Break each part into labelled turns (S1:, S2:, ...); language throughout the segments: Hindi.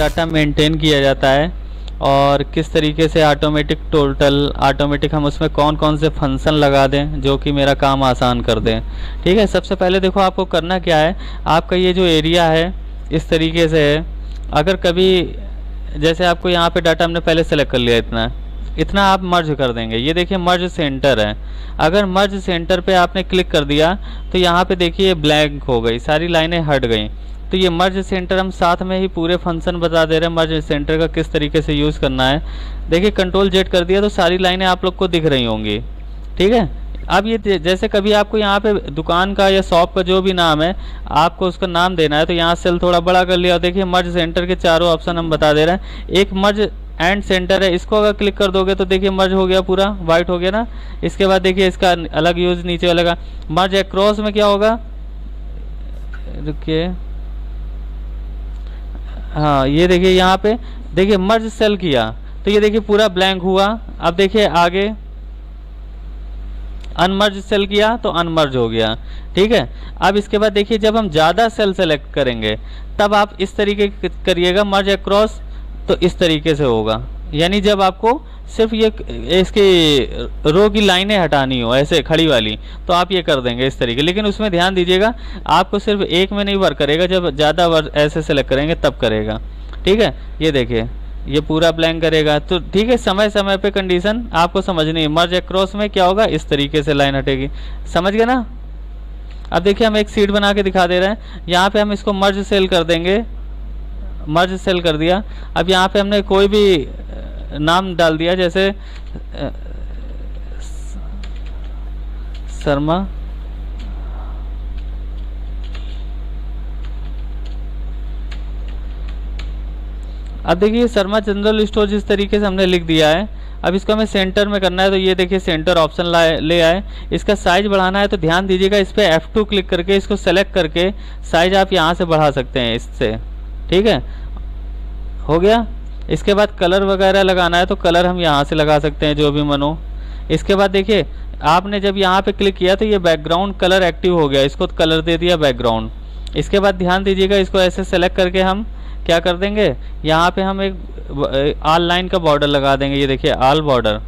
S1: डाटा मेंटेन किया जाता है और किस तरीके से ऑटोमेटिक हम उसमें कौन कौन से फंक्शन लगा दें जो कि मेरा काम आसान कर दें। ठीक है, सबसे पहले देखो आपको करना क्या है, आपका ये जो एरिया है इस तरीके से है। अगर कभी जैसे आपको यहाँ पे डाटा हमने पहले सेलेक्ट कर लिया, इतना इतना आप मर्ज कर देंगे। ये देखिए मर्ज सेंटर है, अगर मर्ज सेंटर पे आपने क्लिक कर दिया तो यहाँ पे देखिए ब्लैंक हो गई, सारी लाइनें हट गई। तो ये मर्ज सेंटर हम साथ में ही पूरे फंक्शन बता दे रहे हैं मर्ज सेंटर का किस तरीके से यूज़ करना है। देखिए कंट्रोल जेड कर दिया तो सारी लाइनें आप लोग को दिख रही होंगी। ठीक है, अब ये जैसे कभी आपको यहाँ पे दुकान का या शॉप का जो भी नाम है आपको उसका नाम देना है तो यहाँ सेल थोड़ा बड़ा कर लिया और देखिए मर्ज सेंटर के चारों ऑप्शन हम बता दे रहे हैं। एक मर्ज एंड सेंटर है, इसको अगर क्लिक कर दोगे तो देखिए मर्ज हो गया, पूरा वाइट हो गया ना। इसके बाद देखिए इसका अलग यूज नीचे वाले का। मर्ज अक्रॉस में क्या होगा, रुकिए, हाँ ये देखिए यहाँ पे देखिए मर्ज सेल किया तो ये देखिए पूरा ब्लैंक हुआ। अब देखिए आगे अनमर्ज सेल किया तो अनमर्ज हो गया। ठीक है, अब इसके बाद देखिए जब हम ज़्यादा सेल सेलेक्ट करेंगे तब आप इस तरीके करिएगा, मर्ज अक्रॉस तो इस तरीके से होगा। यानी जब आपको सिर्फ ये इसकी रो की लाइनें हटानी हो ऐसे खड़ी वाली तो आप ये कर देंगे इस तरीके। लेकिन उसमें ध्यान दीजिएगा आपको सिर्फ एक में नहीं वर्क करेगा, जब ज़्यादा वर्क ऐसे सेलेक्ट करेंगे तब करेगा। ठीक है, ये देखिए ये पूरा ब्लैंक करेगा। तो ठीक है, समय समय पे कंडीशन आपको समझनी है। मर्ज अक्रॉस में क्या होगा, इस तरीके से लाइन हटेगी, समझ गए ना। अब देखिए हम एक सीट बना के दिखा दे रहे हैं, यहाँ पे हम इसको मर्ज सेल कर देंगे, मर्ज सेल कर दिया। अब यहाँ पे हमने कोई भी नाम डाल दिया जैसे शर्मा, अब देखिए शर्मा जनरल स्टोर जिस तरीके से हमने लिख दिया है। अब इसको हमें सेंटर में करना है तो ये देखिए सेंटर ऑप्शन ले आए। इसका साइज बढ़ाना है तो ध्यान दीजिएगा इस पर F2 क्लिक करके इसको सेलेक्ट करके साइज आप यहाँ से बढ़ा सकते हैं इससे। ठीक है, हो गया। इसके बाद कलर वगैरह लगाना है तो कलर हम यहाँ से लगा सकते हैं जो भी मन हो। इसके बाद देखिए आपने जब यहाँ पे क्लिक किया तो ये बैकग्राउंड कलर एक्टिव हो गया, इसको कलर दे दिया बैकग्राउंड। इसके बाद ध्यान दीजिएगा इसको ऐसे सेलेक्ट करके हम क्या कर देंगे, यहाँ पे हम एक ऑल लाइन का बॉर्डर लगा देंगे। ये देखिए ऑल बॉर्डर,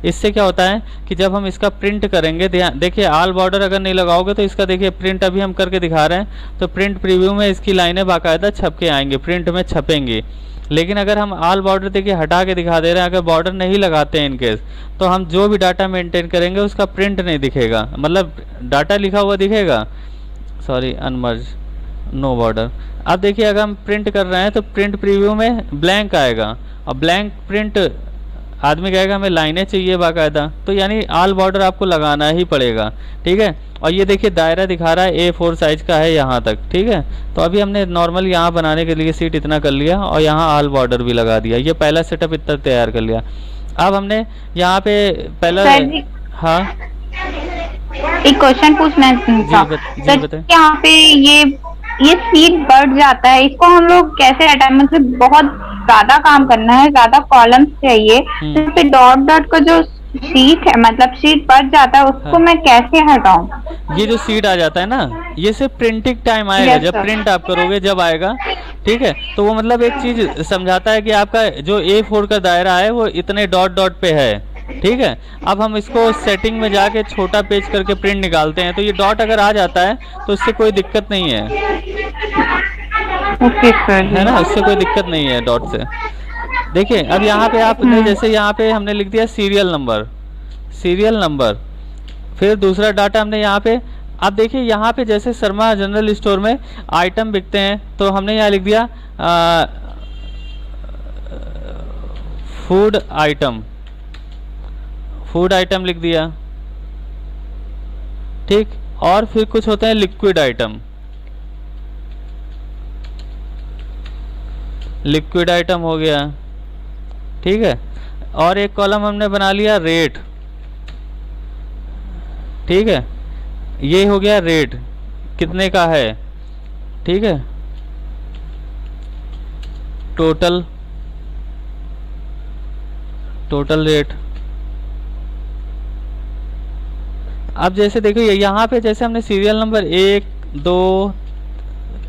S1: इससे क्या होता है कि जब हम इसका प्रिंट करेंगे, देखिए ऑल बॉर्डर अगर नहीं लगाओगे तो इसका देखिए प्रिंट अभी हम करके दिखा रहे हैं तो प्रिंट प्रीव्यू में इसकी लाइनें बाकायदा छप के आएंगी, प्रिंट में छपेंगी। लेकिन अगर हम ऑल बॉर्डर देखिए हटा के दिखा दे रहे हैं, अगर बॉर्डर नहीं लगाते हैं इनकेस तो हम जो भी डाटा मेंटेन करेंगे उसका प्रिंट नहीं दिखेगा, मतलब डाटा लिखा हुआ दिखेगा, सॉरी अनमर्ज नो बॉर्डर। अब देखिए अगर हम प्रिंट कर रहे हैं तो प्रिंट प्रीव्यू में ब्लैंक आएगा और ब्लैंक प्रिंट आदमी कहेगा हमें लाइनें चाहिए बाकायदा, तो यानी ऑल बॉर्डर आपको लगाना ही पड़ेगा। ठीक है, और ये देखिए दायरा दिखा रहा है A4 साइज का है यहाँ तक। ठीक है, तो अभी हमने नॉर्मल यहाँ बनाने के लिए सीट इतना कर लिया और यहाँ ऑल बॉर्डर भी लगा दिया। ये पहला सेटअप इतना तैयार कर लिया। अब हमने यहाँ पे पहला, हाँ
S2: एक क्वेश्चन पूछना है सर, यहाँ पे ये सीट बढ़ जाता है, इसको हम लोग कैसे हटाएं? मतलब बहुत ज्यादा काम करना है, ज्यादा कॉलम्स चाहिए, तो फिर डॉट डॉट का जो सीट है मतलब सीट बढ़ जाता है उसको मैं कैसे हटाऊं?
S1: ये जो सीट आ जाता है ना, ये सिर्फ प्रिंटिंग टाइम आएगा, जब प्रिंट आप करोगे जब आएगा। ठीक है, तो वो मतलब एक चीज समझाता है कि आपका जो A4 का दायरा है वो इतने डॉट डॉट पे है। ठीक है, अब हम इसको सेटिंग में जाके छोटा पेज करके प्रिंट निकालते हैं तो ये डॉट अगर आ जाता है तो इससे कोई दिक्कत नहीं है।
S2: ओके सर,
S1: है ना, इससे कोई दिक्कत नहीं है डॉट से। देखिए अब यहाँ पे आपने जैसे यहाँ पे हमने लिख दिया सीरियल नंबर, फिर दूसरा डाटा हमने यहाँ पे, अब देखिए यहाँ पे जैसे शर्मा जनरल स्टोर में आइटम बिकते हैं तो हमने यहाँ लिख दिया फूड आइटम लिख दिया। ठीक, और फिर कुछ होते हैं लिक्विड आइटम हो गया। ठीक है, और एक कॉलम हमने बना लिया रेट। ठीक है, ये हो गया रेट कितने का है। ठीक है, टोटल रेट। अब जैसे देखो यहाँ पे जैसे हमने सीरियल नंबर 1 2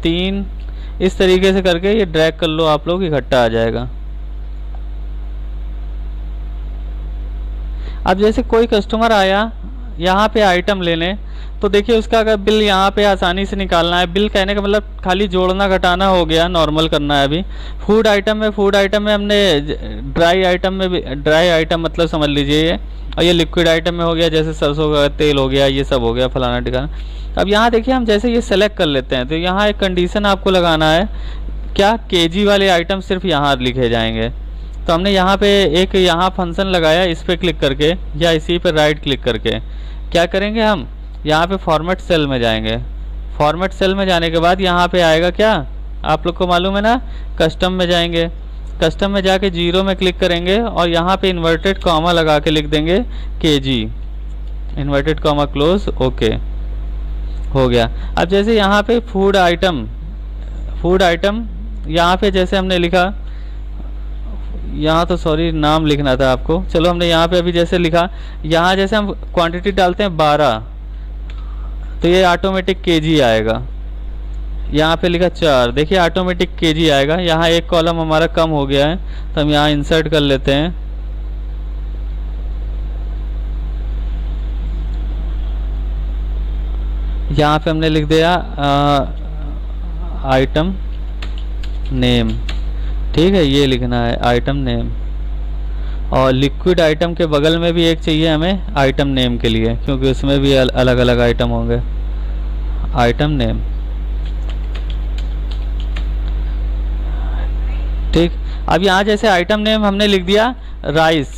S1: 3 इस तरीके से करके ये ड्रैग कर लो आप लोग, इकट्ठा आ जाएगा। अब जैसे कोई कस्टमर आया यहाँ पे आइटम लेने, तो देखिए उसका अगर बिल यहाँ पे आसानी से निकालना है, बिल कहने का मतलब खाली जोड़ना घटाना हो गया, नॉर्मल करना है। अभी फूड आइटम में हमने ड्राई आइटम में भी, ड्राई आइटम मतलब समझ लीजिए ये, और ये लिक्विड आइटम में हो गया, जैसे सरसों का तेल हो गया, ये सब हो गया फलाना टिकाना। अब यहाँ देखिए हम जैसे ये सेलेक्ट कर लेते हैं, तो यहाँ एक कंडीशन आपको लगाना है, क्या केजी वाले आइटम सिर्फ यहाँ लिखे जाएंगे। तो हमने यहाँ पे एक यहाँ फंक्शन लगाया, इस पर क्लिक करके या इसी पे राइट क्लिक करके क्या करेंगे, हम यहाँ पे फॉर्मेट सेल में जाएंगे। फॉर्मेट सेल में जाने के बाद यहाँ पे आएगा क्या, आप लोग को मालूम है ना, कस्टम में जाएंगे। कस्टम में जाके 0 में क्लिक करेंगे और यहाँ पे इन्वर्टेड कॉमा लगा के लिख देंगे KG, inverted comma close, okay हो गया। अब जैसे यहाँ पे फूड आइटम यहाँ पे जैसे हमने लिखा, यहाँ तो सॉरी नाम लिखना था आपको, चलो हमने यहाँ पे अभी जैसे लिखा, यहाँ जैसे हम क्वांटिटी डालते हैं 12, तो ये ऑटोमेटिक केजी आएगा। यहाँ पे लिखा 4, देखिए ऑटोमेटिक केजी आएगा। यहाँ एक कॉलम हमारा कम हो गया है, तो हम यहाँ इंसर्ट कर लेते हैं। यहाँ पे हमने लिख दिया आइटम नेम, ठीक है, ये लिखना है आइटम नेम। और लिक्विड आइटम के बगल में भी एक चाहिए हमें आइटम नेम के लिए, क्योंकि उसमें भी अलग अलग आइटम होंगे। आइटम नेम, ठीक। अब यहाँ जैसे आइटम नेम हमने लिख दिया राइस,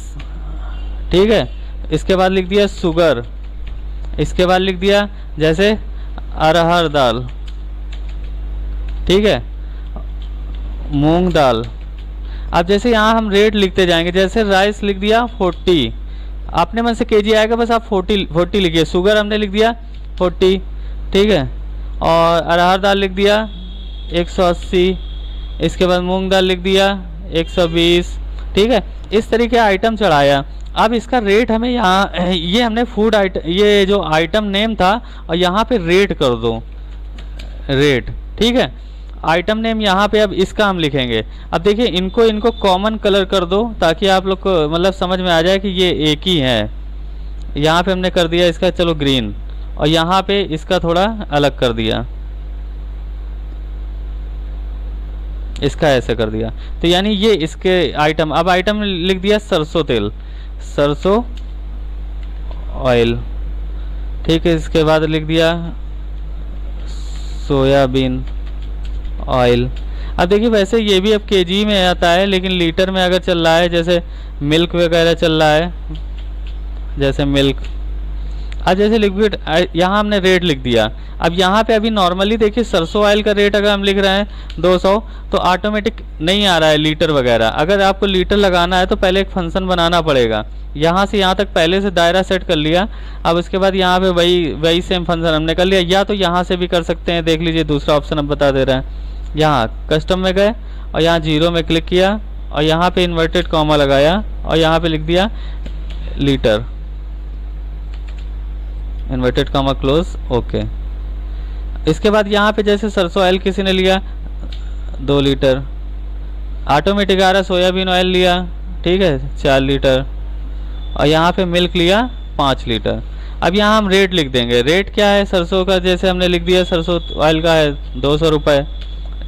S1: ठीक है, इसके बाद लिख दिया शुगर, इसके बाद लिख दिया जैसे अरहर दाल, ठीक है, मूंग दाल। अब जैसे यहाँ हम रेट लिखते जाएंगे, जैसे राइस लिख दिया 40, अपने मन से केजी आएगा, बस आप 40 लिखिए। शुगर हमने लिख दिया 40, ठीक है, और अरहर दाल लिख दिया 180, इसके बाद मूंग दाल लिख दिया 120, ठीक है। इस तरीके आइटम चढ़ाया। अब इसका रेट हमें यहाँ, ये हमने फूड आइटम, ये जो आइटम नेम था, और यहाँ पे रेट कर दो, रेट, ठीक है। आइटम नेम यहाँ पे अब इसका हम लिखेंगे। अब देखिए इनको कॉमन कलर कर दो, ताकि आप लोग को मतलब समझ में आ जाए कि ये एक ही है। यहाँ पे हमने कर दिया इसका, चलो ग्रीन, और यहाँ पे इसका थोड़ा अलग कर दिया, इसका ऐसे कर दिया। तो यानी ये इसके आइटम, अब आइटम लिख दिया सरसों तेल, सरसों ऑयल, ठीक है, इसके बाद लिख दिया सोयाबीन ऑयल। अब देखिए वैसे ये भी अब केजी में आता है, लेकिन लीटर में अगर चल रहा है, जैसे मिल्क वगैरह चल रहा है, जैसे मिल्क। अब जैसे लिक्विड, यहाँ हमने रेट लिख दिया। अब यहाँ पे अभी नॉर्मली देखिए सरसों ऑयल का रेट अगर हम लिख रहे हैं 200, तो ऑटोमेटिक नहीं आ रहा है लीटर वगैरह। अगर आपको लीटर लगाना है तो पहले एक फंक्शन बनाना पड़ेगा। यहाँ से यहाँ तक पहले से दायरा सेट कर लिया। अब उसके बाद यहाँ पे वही सेम फंक्शन हमने कर लिया, या तो यहाँ से भी कर सकते हैं। देख लीजिए दूसरा ऑप्शन अब बता दे रहे हैं। यहाँ कस्टम में गए और यहाँ 0 में क्लिक किया और यहाँ पे इन्वर्टेड कॉमा लगाया और यहाँ पे लिख दिया litre, inverted comma close, okay. इसके बाद यहाँ पे जैसे सरसों ऑयल किसी ने लिया 2 लीटर, ऑटोमेटिक आ रहा। सोयाबीन ऑयल लिया, ठीक है, 4 लीटर, और यहाँ पे मिल्क लिया 5 लीटर। अब यहाँ हम रेट लिख देंगे। रेट क्या है सरसों का, जैसे हमने लिख दिया सरसों ऑयल का है 200 रुपये,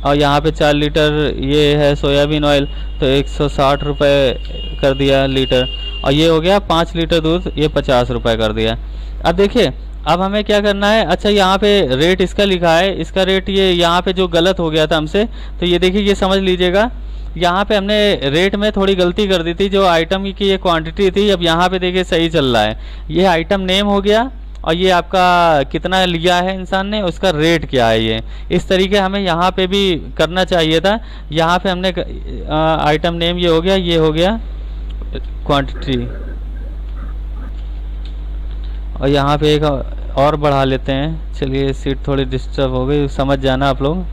S1: और यहाँ पे 4 लीटर ये है सोयाबीन ऑयल, तो 160 रुपये कर दिया लीटर। और ये हो गया 5 लीटर दूध, ये 50 रुपये कर दिया। अब देखिए अब हमें क्या करना है। अच्छा यहाँ पे रेट इसका लिखा है, इसका रेट ये यहाँ पे जो गलत हो गया था हमसे, तो ये देखिए ये समझ लीजिएगा, यहाँ पे हमने रेट में थोड़ी गलती कर दी थी। जो आइटम की ये क्वांटिटी थी, अब यहाँ पे देखिए सही चल रहा है। ये आइटम नेम हो गया और ये आपका कितना लिया है इंसान ने, उसका रेट क्या है। ये इस तरीके हमें यहाँ पे भी करना चाहिए था। यहाँ पे हमने आइटम नेम ये हो गया क्वांटिटी, और यहाँ पे एक और बढ़ा लेते हैं। चलिए सीट थोड़ी डिस्टर्ब हो गई, समझ जाना आप लोग।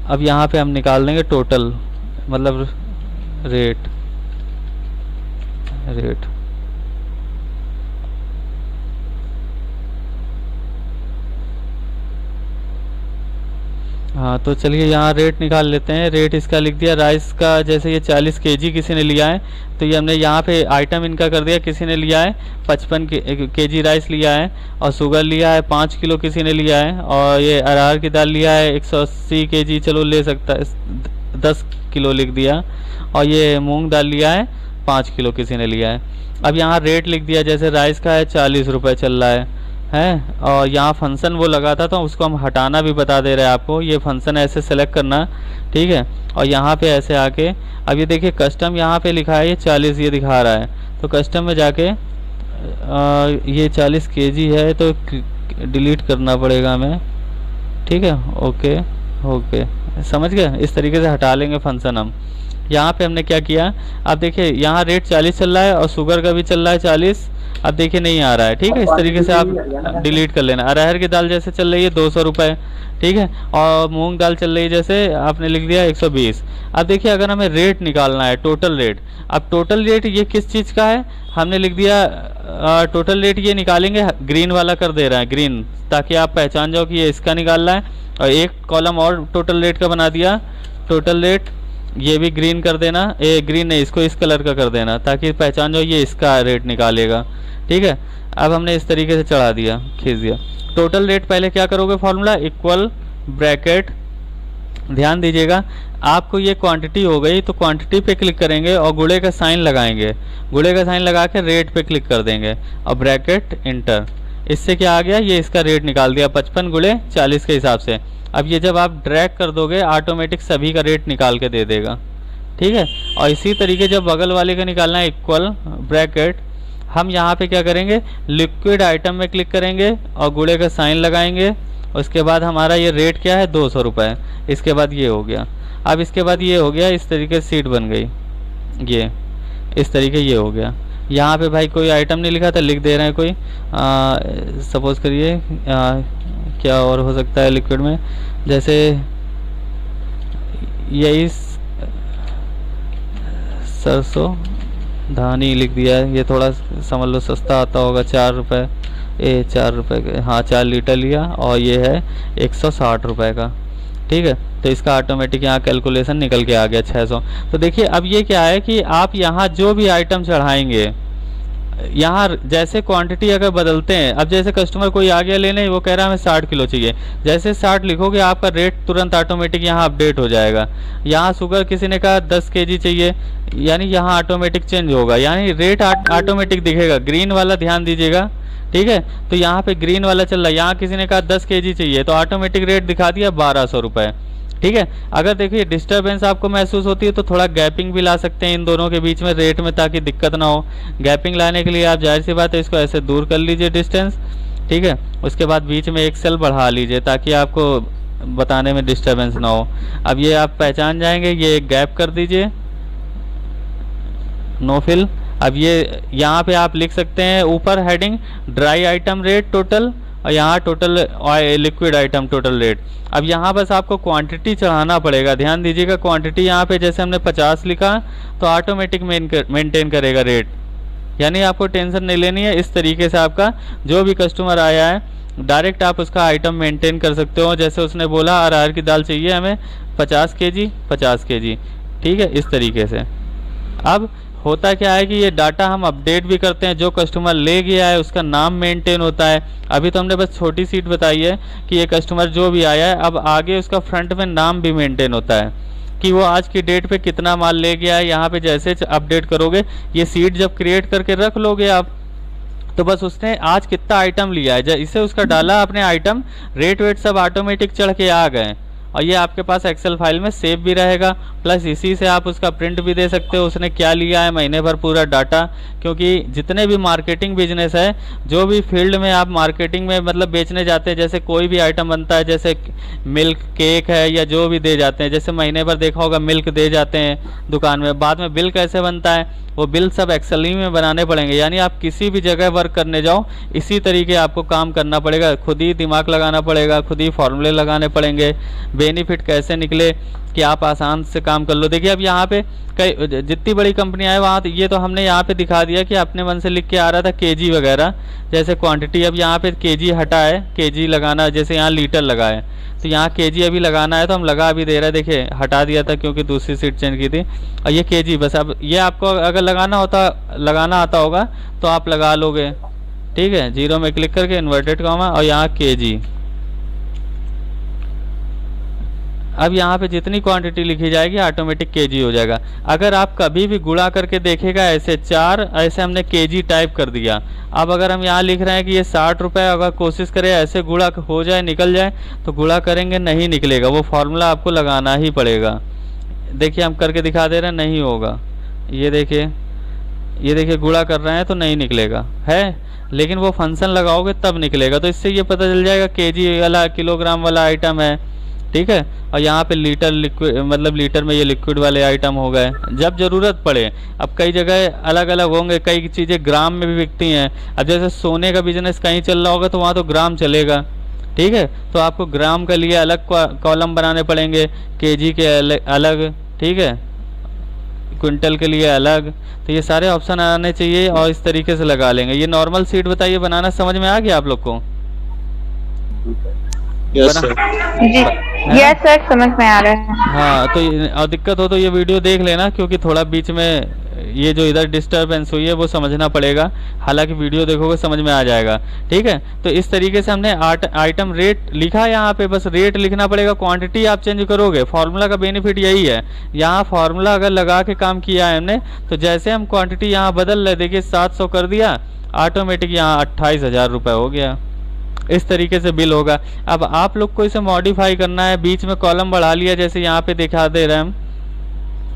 S1: अब यहाँ पे हम निकाल देंगे टोटल, मतलब रेट। हाँ तो चलिए यहाँ रेट निकाल लेते हैं। रेट इसका लिख दिया राइस का, जैसे ये 40 केजी किसी ने लिया है तो ये हमने यहाँ पे आइटम इनका कर दिया। किसी ने लिया है 55 केजी राइस लिया है, और शुगर लिया है 5 किलो किसी ने लिया है, और ये अरहर की दाल लिया है 180 केजी, चलो ले सकता है 10 किलो लिख दिया, और ये मूंग दाल लिया है 5 किलो किसी ने लिया है। अब यहाँ रेट लिख दिया, जैसे राइस का है 40 रुपये चल रहा है। और यहाँ फंक्शन वो लगा था तो उसको हम हटाना भी बता दे रहे हैं आपको। ये फंक्शन ऐसे सेलेक्ट करना, ठीक है। और यहाँ पे ऐसे आके अब ये देखिए कस्टम यहाँ पे लिखा है, ये 40 ये दिखा रहा है, तो कस्टम में जाके ये 40 केजी है तो डिलीट करना पड़ेगा हमें, ठीक है। ओके ओके, समझ गए। इस तरीके से हटा लेंगे फंक्शन हम। यहाँ पे हमने क्या किया, अब देखिए यहाँ रेट 40 चल रहा है और शुगर का भी चल रहा है 40। अब देखिए नहीं आ रहा है, ठीक है। इस तरीके से आप डिलीट कर लेना। अरहर की दाल जैसे चल रही है 200 रुपये, ठीक है, और मूंग दाल चल रही है जैसे आपने लिख दिया 120। अब देखिए अगर हमें रेट निकालना है, टोटल रेट, अब टोटल रेट ये किस चीज़ का है, हमने लिख दिया टोटल रेट ये निकालेंगे, ग्रीन वाला कर दे रहा है ग्रीन, ताकि आप पहचान जाओ कि ये इसका निकाल रहा है। और एक कॉलम और टोटल रेट का बना दिया, टोटल रेट ये भी ग्रीन कर देना, ग्रीन नहीं, इसको इस कलर का कर देना ताकि पहचान जाओ ये इसका रेट निकालेगा, ठीक है। अब हमने इस तरीके से चढ़ा दिया, खींच दिया। टोटल रेट पहले क्या करोगे, फॉर्मूला इक्वल ब्रैकेट, ध्यान दीजिएगा आपको ये क्वांटिटी हो गई तो क्वांटिटी पे क्लिक करेंगे और गुणे का साइन लगाएंगे, गुणे का साइन लगा के रेट पे क्लिक कर देंगे और ब्रैकेट इंटर। इससे क्या आ गया, ये इसका रेट निकाल दिया 55 गुणे 40 के हिसाब से। अब ये जब आप ड्रैग कर दोगे ऑटोमेटिक सभी का रेट निकाल के दे देगा, ठीक है। और इसी तरीके जब बगल वाले का निकालना है इक्वल ब्रैकेट, हम यहाँ पे क्या करेंगे, लिक्विड आइटम में क्लिक करेंगे और गुणे का साइन लगाएंगे। उसके बाद हमारा ये रेट क्या है 200 रुपये। इसके बाद ये हो गया, अब इसके बाद ये हो गया, इस तरीके से सीट बन गई, ये इस तरीके ये हो गया। यहाँ पे भाई कोई आइटम नहीं लिखा था, लिख दे रहे हैं कोई, सपोज करिए क्या और हो सकता है लिक्विड में, जैसे यही सरसों धानी लिख दिया है। ये थोड़ा समझ लो सस्ता आता होगा, 4 रुपये, 4 रुपये, हाँ 4 लीटर लिया, और ये है 160 रुपये का, ठीक है। तो इसका ऑटोमेटिक यहाँ कैलकुलेशन निकल के आ गया 600। तो देखिए अब ये क्या है कि आप यहाँ जो भी आइटम चढ़ाएंगे, यहाँ जैसे क्वांटिटी अगर बदलते हैं, अब जैसे कस्टमर कोई आ गया लेने, वो कह रहा है हमें 60 किलो चाहिए, जैसे 60 लिखोगे आपका रेट तुरंत ऑटोमेटिक यहाँ अपडेट हो जाएगा। यहाँ शुगर किसी ने कहा 10 केजी चाहिए, यानी यहाँ ऑटोमेटिक चेंज होगा, यानी रेट ऑटोमेटिक दिखेगा। ग्रीन वाला ध्यान दीजिएगा, ठीक है। तो यहाँ पे ग्रीन वाला चल रहा है, यहाँ किसी ने कहा 10 केजी चाहिए तो ऑटोमेटिक रेट दिखा दिया 1200 रुपये, ठीक है। अगर देखिए डिस्टरबेंस आपको महसूस होती है तो थोड़ा गैपिंग भी ला सकते हैं इन दोनों के बीच में रेट में, ताकि दिक्कत ना हो। गैपिंग लाने के लिए आप जाहिर सी बात है इसको ऐसे दूर कर लीजिए डिस्टेंस, ठीक है। उसके बाद बीच में एक सेल बढ़ा लीजिए ताकि आपको बताने में डिस्टरबेंस ना हो। अब ये आप पहचान जाएंगे, ये एक गैप कर दीजिए, नो फिल। अब ये यहाँ पे आप लिख सकते हैं ऊपर heading dry item rate total, और यहाँ total liquid item total rate. अब यहाँ बस आपको क्वांटिटी चढ़ाना पड़ेगा, ध्यान दीजिएगा। क्वांटिटी यहाँ पे जैसे हमने 50 लिखा तो ऑटोमेटिक मेंटेन करेगा रेट, यानी आपको टेंशन नहीं लेनी है। इस तरीके से आपका जो भी कस्टमर आया है डायरेक्ट आप उसका आइटम मेंटेन कर सकते हो। जैसे उसने बोला अरहर की दाल चाहिए हमें 50 केजी 50 केजी, ठीक है, इस तरीके से। अब होता क्या है कि ये डाटा हम अपडेट भी करते हैं, जो कस्टमर ले गया है उसका नाम मेंटेन होता है। अभी तो हमने बस छोटी सीट बताई है कि ये कस्टमर जो भी आया है, अब आगे उसका फ्रंट में नाम भी मेंटेन होता है कि वो आज की डेट पे कितना माल ले गया है। यहाँ पे जैसे अपडेट करोगे, ये सीट जब क्रिएट करके रख लोगे आप, तो बस उसने आज कितना आइटम लिया है, इसे उसका डाला अपने आइटम, रेट वेट सब ऑटोमेटिक चढ़ के आ गए, और ये आपके पास एक्सेल फाइल में सेव भी रहेगा। प्लस इसी से आप उसका प्रिंट भी दे सकते हो, उसने क्या लिया है महीने भर पूरा डाटा। क्योंकि जितने भी मार्केटिंग बिजनेस है, जो भी फील्ड में आप मार्केटिंग में मतलब बेचने जाते हैं, जैसे कोई भी आइटम बनता है, जैसे मिल्क केक है या जो भी दे जाते हैं, जैसे महीने भर देखा होगा मिल्क दे जाते हैं दुकान में, बाद में बिल कैसे बनता है, वो बिल सब एक्सेल ही में बनाने पड़ेंगे। यानी आप किसी भी जगह वर्क करने जाओ, इसी तरीके आपको काम करना पड़ेगा, खुद ही दिमाग लगाना पड़ेगा, खुद ही फॉर्मूले लगाने पड़ेंगे, बेनिफिट कैसे निकले, कि आप आसान से काम कर लो। देखिए अब यहाँ पे कई जितनी बड़ी कंपनियां हैं वहाँ, ये तो हमने यहाँ पे दिखा दिया कि अपने मन से लिख के आ रहा था केजी वगैरह, जैसे क्वांटिटी। अब यहाँ पे केजी हटा है, केजी लगाना, जैसे यहाँ लीटर लगा है तो यहाँ केजी अभी लगाना है तो हम लगा भी दे रहे हैं। देखिए हटा दिया था क्योंकि दूसरी सीट चेंज की थी, और ये केजी बस। अब ये आपको अगर लगाना आता होगा तो आप लगा लोगे, ठीक है। 0 में क्लिक करके इन्वर्टेड कॉमा और यहाँ केजी। अब यहाँ पे जितनी क्वांटिटी लिखी जाएगी ऑटोमेटिक केजी हो जाएगा। अगर आप कभी भी गुणा करके देखेगा ऐसे 4, ऐसे हमने केजी टाइप कर दिया। अब अगर हम यहाँ लिख रहे हैं कि ये 60 रुपये, अगर कोशिश करें ऐसे गुणा हो जाए, निकल जाए, तो गुणा करेंगे नहीं निकलेगा, वो फॉर्मूला आपको लगाना ही पड़ेगा। देखिए हम करके दिखा दे रहे हैं, नहीं होगा। ये देखिए गुणा कर रहे हैं तो नहीं निकलेगा है, लेकिन वो फंक्शन लगाओगे तब निकलेगा। तो इससे ये पता चल जाएगा केजी वाला, किलोग्राम वाला आइटम है, ठीक है। और यहाँ पे लीटर, लिक्विड मतलब लीटर में ये लिक्विड वाले आइटम हो गए जब ज़रूरत पड़े। अब कई जगह अलग अलग होंगे, कई चीज़ें ग्राम में भी बिकती हैं। अब जैसे सोने का बिजनेस कहीं चल रहा होगा तो वहाँ तो ग्राम चलेगा, ठीक है। तो आपको ग्राम के लिए अलग कॉलम बनाने पड़ेंगे, केजी के अलग, ठीक है, क्विंटल के लिए अलग। तो ये सारे ऑप्शन आने चाहिए और इस तरीके से लगा लेंगे। ये नॉर्मल सीट बताइए बनाना समझ में आ गया आप लोग को?
S3: Yes sir.
S2: जी यस सर, समझ में आ रहा है।
S1: हाँ, तो और दिक्कत हो तो ये वीडियो देख लेना, क्योंकि थोड़ा बीच में ये जो इधर डिस्टरबेंस हुई है वो समझना पड़ेगा। हालांकि वीडियो देखोगे समझ में आ जाएगा, ठीक है। तो इस तरीके से हमने आइटम रेट लिखा है, यहाँ पे बस रेट लिखना पड़ेगा। क्वांटिटी आप चेंज करोगे, फार्मूला का बेनिफिट यही है। यहाँ फार्मूला अगर लगा के काम किया है हमने, तो जैसे हम क्वांटिटी यहाँ बदल रहे, देखिए 700 कर दिया, ऑटोमेटिक यहाँ 28,000 रुपये हो गया। इस तरीके से बिल होगा। अब आप लोग को इसे मॉडिफाई करना है, बीच में कॉलम बढ़ा लिया, जैसे यहाँ पे दिखा दे रहे हैं हम।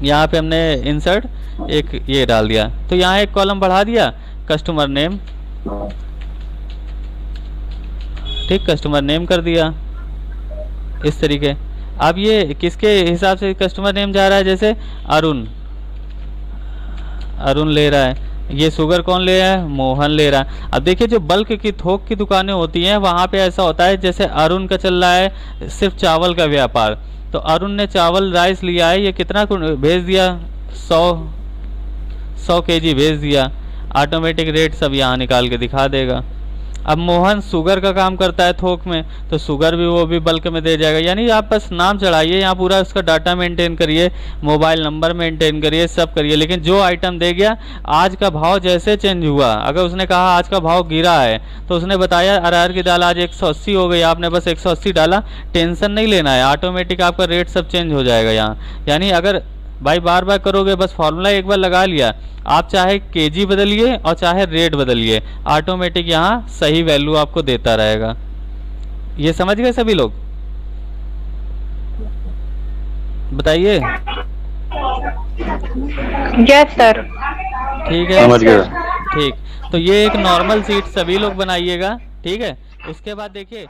S1: यहाँ पे हमने इंसर्ट एक ये डाल दिया, तो यहाँ एक कॉलम बढ़ा दिया, कस्टमर नेम, ठीक, कस्टमर नेम कर दिया इस तरीके। अब ये किसके हिसाब से कस्टमर नेम जा रहा है, जैसे अरुण ले रहा है, ये शुगर कौन ले रहा है, मोहन ले रहा है। अब देखिए जो बल्क की थोक की दुकानें होती हैं वहाँ पे ऐसा होता है, जैसे अरुण का चल रहा है सिर्फ चावल का व्यापार, तो अरुण ने चावल राइस लिया है, ये कितना भेज दिया, 100 केजी भेज दिया, ऑटोमेटिक रेट सब यहाँ निकाल के दिखा देगा। अब मोहन शुगर का काम करता है थोक में, तो शुगर भी वो भी बल्क में दे जाएगा। यानी आप बस नाम चढ़ाइए, यहाँ पूरा उसका डाटा मेंटेन करिए, मोबाइल नंबर मेंटेन करिए, सब करिए, लेकिन जो आइटम दे गया, आज का भाव जैसे चेंज हुआ, अगर उसने कहा आज का भाव गिरा है तो उसने बताया अरहर की दाल आज 180 हो गई, आपने बस 180 डाला, टेंशन नहीं लेना है, ऑटोमेटिक आपका रेट सब चेंज हो जाएगा यहाँ। यानी अगर भाई बार बार करोगे, बस फॉर्मूला एक बार लगा लिया, आप चाहे केजी बदलिए और चाहे रेट बदलिए, ऑटोमेटिक यहाँ सही वैल्यू आपको देता रहेगा। ये समझ गए सभी लोग? बताइए।
S2: Yes sir.
S1: ठीक है,
S3: समझ गया।
S1: ठीक। तो ये एक नॉर्मल सीट सभी लोग बनाइएगा, ठीक है। उसके बाद देखिए